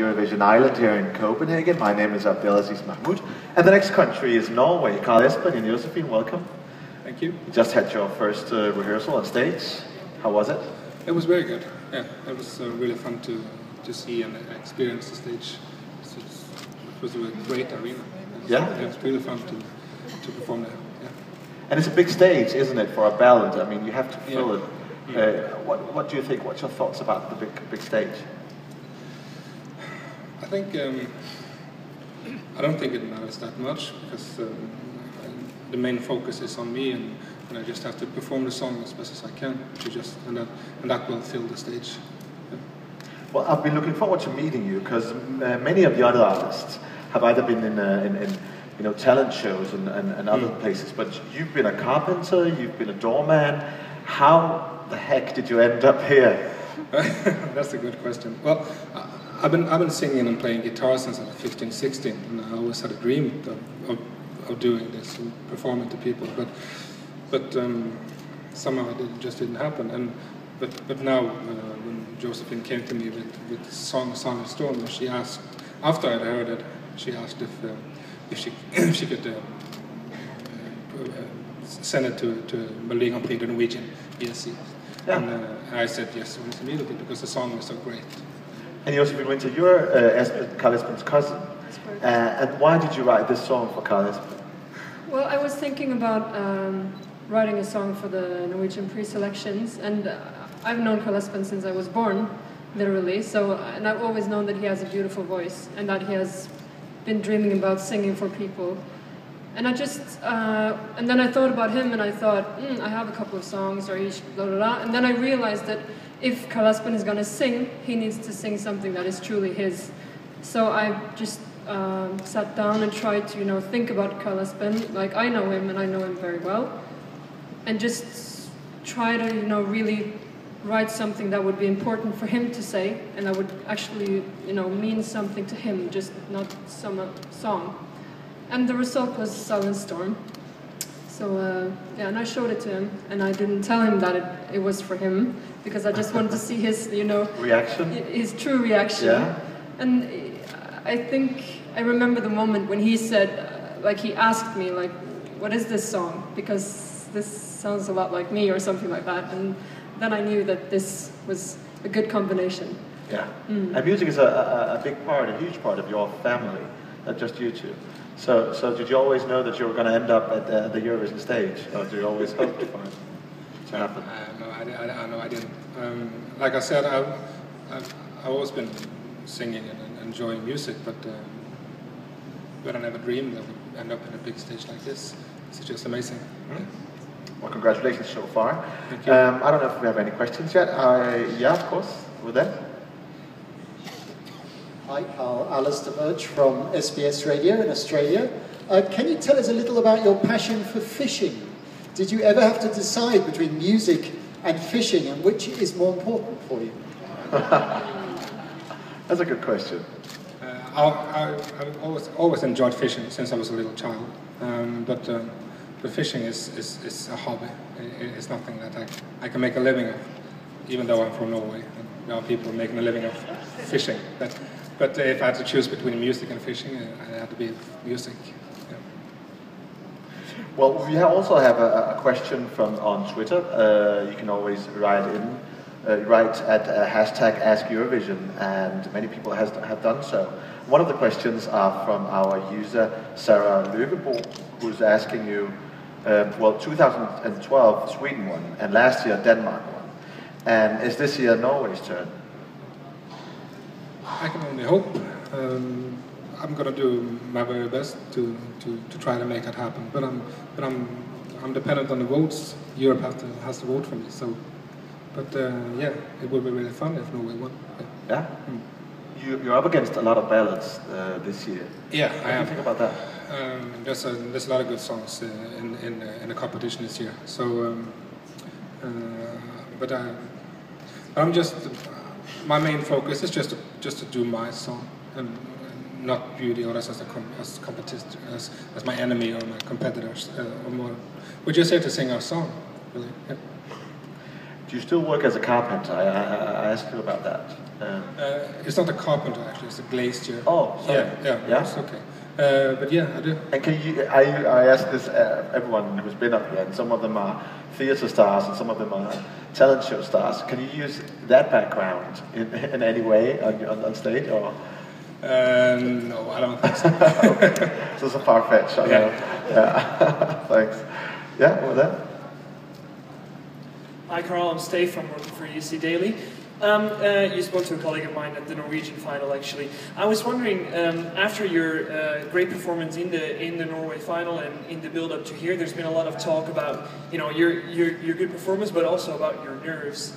Eurovision Island here in Copenhagen. My name is Abdelaziz Mahmoud. And the next country is Norway. Carl Espen and Josephine, welcome. Thank you. You just had your first rehearsal on stage. How was it? It was very good. Yeah, it was really fun to see and experience the stage. It was a great arena. It was really fun to perform there. Yeah. And it's a big stage, isn't it, for a ballad? I mean, you have to fill it. What do you think? What's your thoughts about the big stage? I think I don't think it matters that much because the main focus is on me, and I just have to perform the song as best as I can and that will fill the stage. Yeah. Well, I've been looking forward to meeting you because many of the other artists have either been in talent shows and other places, but you've been a carpenter, you've been a doorman. How the heck did you end up here? That's a good question. Well, I've been singing and playing guitar since I was 15, 16, and I always had a dream of doing this and performing to people, but somehow it just didn't happen. But now when Josephine came to me with the song "Song of Storm," and she asked, after I'd heard it, she asked if she could send it to Melodi Grand Prix, the Norwegian ESC. Yeah. And I said yes immediately because the song was so great. And Josephine Winter, you're Carl Espen's cousin. And why did you write this song for Carl Espen? Well, I was thinking about writing a song for the Norwegian pre-selections, and I've known Carl Espen since I was born, literally. And I've always known that he has a beautiful voice and that he has been dreaming about singing for people. And and then I thought about him, and I thought, I have a couple of songs, or blah, blah, blah. And then I realized that if Carl Espen is going to sing, he needs to sing something that is truly his. So I just sat down and tried to, think about Carl Espen, like I know him, and I know him very well, and just try to, really write something that would be important for him to say, and that would actually, mean something to him, just not some song. And the result was Silent Storm. So, and I showed it to him, and I didn't tell him that it was for him, because I just wanted to see his, reaction? His true reaction. Yeah. And I think I remember the moment when he said, he asked me, what is this song? Because this sounds a lot like me, or something like that. And then I knew that this was a good combination. Yeah. And music is a big part, a huge part of your family, not just you two. So did you always know that you were going to end up at the Eurovision stage, or did you always hope for it to happen? No, I didn't. Like I said, I've always been singing and enjoying music, but I never dreamed that we'd end up in a big stage like this. It's just amazing. Mm-hmm. Well, congratulations so far. Thank you. I don't know if we have any questions yet. Yeah, of course, with that. Hi, Carl. Alistair Birch from SBS Radio in Australia. Can you tell us a little about your passion for fishing? Did you ever have to decide between music and fishing, and which is more important for you? That's a good question. I've always enjoyed fishing since I was a little child, but fishing is a hobby. It's nothing that I can make a living of, even though I'm from Norway. And there are people making a living of fishing. But if I had to choose between music and fishing, I had to be music. Yeah. Well, we also have a question on Twitter. You can always write at hashtag #AskEurovision, and many people have done so. One of the questions are from our user Sarah Løvebo, who's asking you, 2012 Sweden won, and last year Denmark won. And is this year Norway's turn? I can only hope. I'm going to do my very best to try to make that happen. But I'm dependent on the votes. Europe has to vote for me. So, yeah, it would be really fun if Norway won. Yeah. You're up against a lot of ballads this year. Yeah, What do you think about that? There's a lot of good songs in the competition this year. So, but I'm just. My main focus is just to do my song and not view the others as competitors, as my enemy or my competitors. Or more. We're just here to sing our song, really. Yeah. Do you still work as a carpenter? I asked you about that. It's not a carpenter actually; it's a glazier. Oh, sorry. Yeah. It's okay. But yeah, I do. And can you? I ask this everyone who's been up here, and some of them are theatre stars, and some of them are talent show stars. Can you use that background in any way on stage, or? No, I don't think so. Okay. So it's a far-fetched. I know. Yeah. Thanks. Yeah, over there. Hi Carl, I'm Steve. I'm working for UC Daily. You spoke to a colleague of mine at the Norwegian final actually. I was wondering, after your great performance in the Norway final and in the build-up to here, there's been a lot of talk about your good performance, but also about your nerves.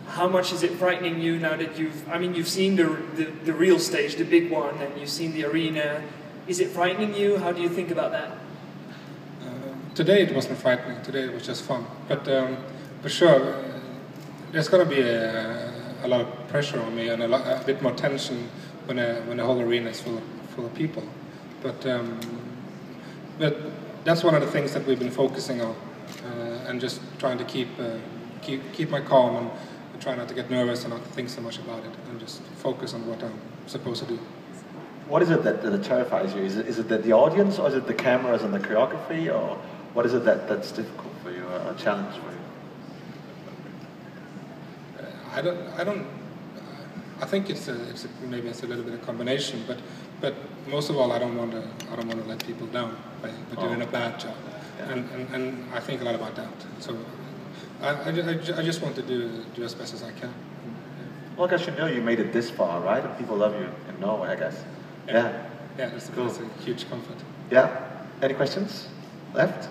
How much is it frightening you now that you've seen the real stage, the big one, and you've seen the arena? Is it frightening you? How do you think about that? Today it wasn't frightening. Today it was just fun. But for sure, there's going to be a lot of pressure on me and a bit more tension when the whole arena is full of people. But that's one of the things that we've been focusing on, and just trying to keep my calm and try not to get nervous and not think so much about it, and just focus on what I'm supposed to do. What is it that terrifies you? Is it the audience, or is it the cameras and the choreography, or what is it that's difficult for you, a challenge for you? I think maybe it's a little bit of combination, but most of all, I don't want to let people down by doing a bad job, and I think a lot about that. So I just want to do as best as I can. Well, I guess you made it this far, right? And people love you in Norway, I guess. Yeah. Yeah, that's a huge comfort. Yeah. Any questions left?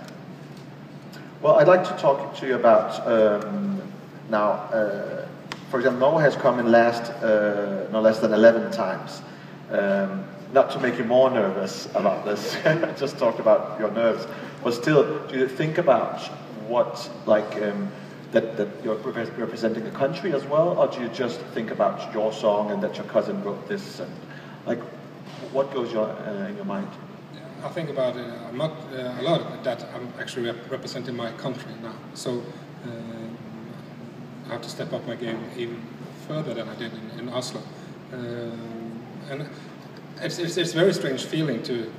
Well, I'd like to talk to you about now. For example, Norway has come in last no less than 11 times. Not to make you more nervous about this, I just talked about your nerves. But still, do you think about what, that you're representing a country as well, or do you just think about your song and that your cousin wrote this, and what goes in your mind? I think about it a lot, that I'm actually representing my country now. So I have to step up my game even further than I did in Oslo. And it's a very strange feeling to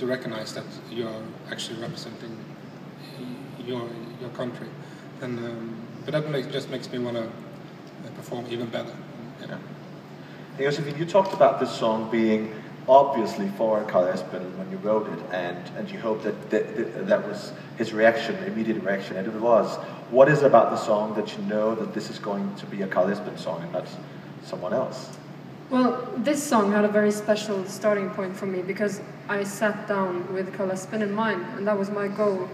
recognize that you are actually representing your country, and but that just makes me want to perform even better. Yeah. Hey, Josephine, you talked about this song being obviously for Carl Espen when you wrote it, and you hoped that was his reaction, immediate reaction, and it was. What is about the song that you know that this is going to be a Carl Espen song and not someone else? Well, this song had a very special starting point for me because I sat down with Carl Espen in mind, and that was my goal.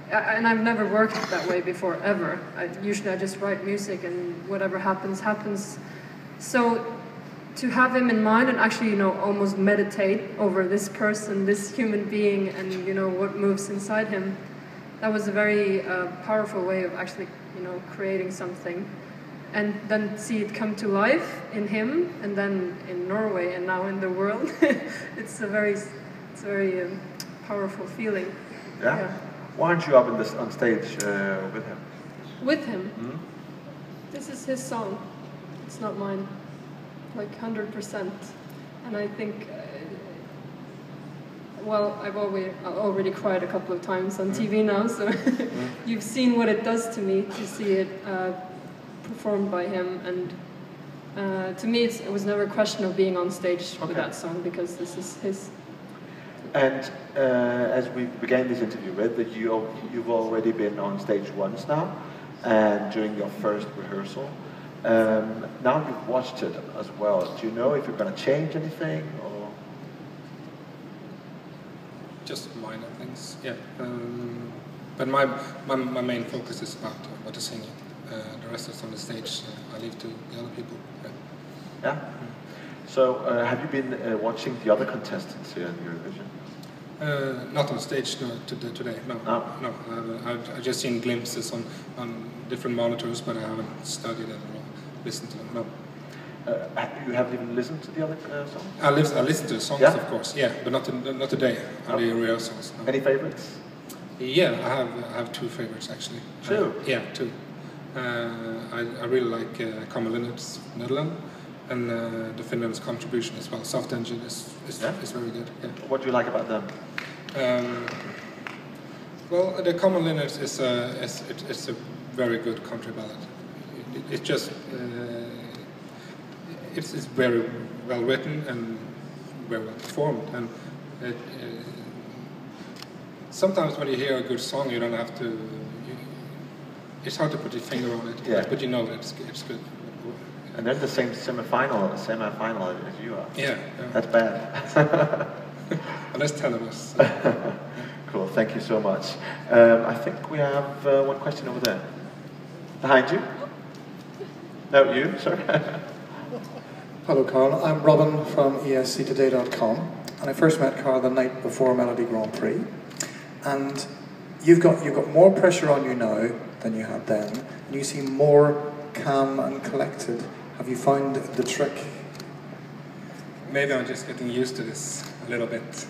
And I've never worked that way before, ever. Usually I just write music and whatever happens, happens. So to have him in mind and actually, almost meditate over this person, this human being, and, what moves inside him, that was a very powerful way of actually, creating something. And then see it come to life in him, and then in Norway, and now in the world. It's a very powerful feeling. Yeah? Why aren't you up on stage with him? With him? Mm-hmm. This is his song. It's not mine. 100%. And I think, I've already cried a couple of times on TV now, so you've seen what it does to me to see it performed by him, and to me it was never a question of being on stage with that song, because this is his. And as we began this interview with, that you've already been on stage once now, and during your first rehearsal. Now you've watched it as well. Do you know if you're going to change anything, or just minor things? Yeah. But my main focus is about the singing. The rest is on the stage. I leave to the other people. Yeah. So, have you been watching the other contestants here in Eurovision? Not on stage today. No. I've just seen glimpses on different monitors, but I haven't studied it or listened to them. No. You haven't even listened to the other songs? I listen to the songs, of course. Yeah, but not today. On the rehearsals. No. Any favorites? Yeah, I have two favorites actually. Two? Yeah, two. I really like Copenhagen's Netherlands and the Finland's contribution as well. Soft Engine is very good. Yeah. What do you like about them? Well, the Common Linux is a very good country ballad. It's just it's very well written and very well performed. And sometimes when you hear a good song, you don't have to. It's hard to put your finger on it, yeah. but you know it's good. And they're the same semi-final as you are. Yeah. That's bad. Well, there's 10 of us. Cool, thank you so much. I think we have one question over there. Behind you? No, you, sorry. Hello, Carl. I'm Robin from esctoday.com, and I first met Carl the night before Melody Grand Prix. And you've got more pressure on you now than you had then, and you seem more calm and collected. Have you found the trick? Maybe I'm just getting used to this a little bit.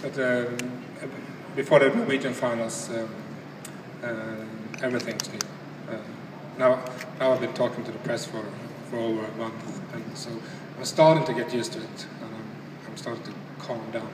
But before the Norwegian finals, everything's new. Now I've been talking to the press for over a month, and so I'm starting to get used to it, and I'm starting to calm down.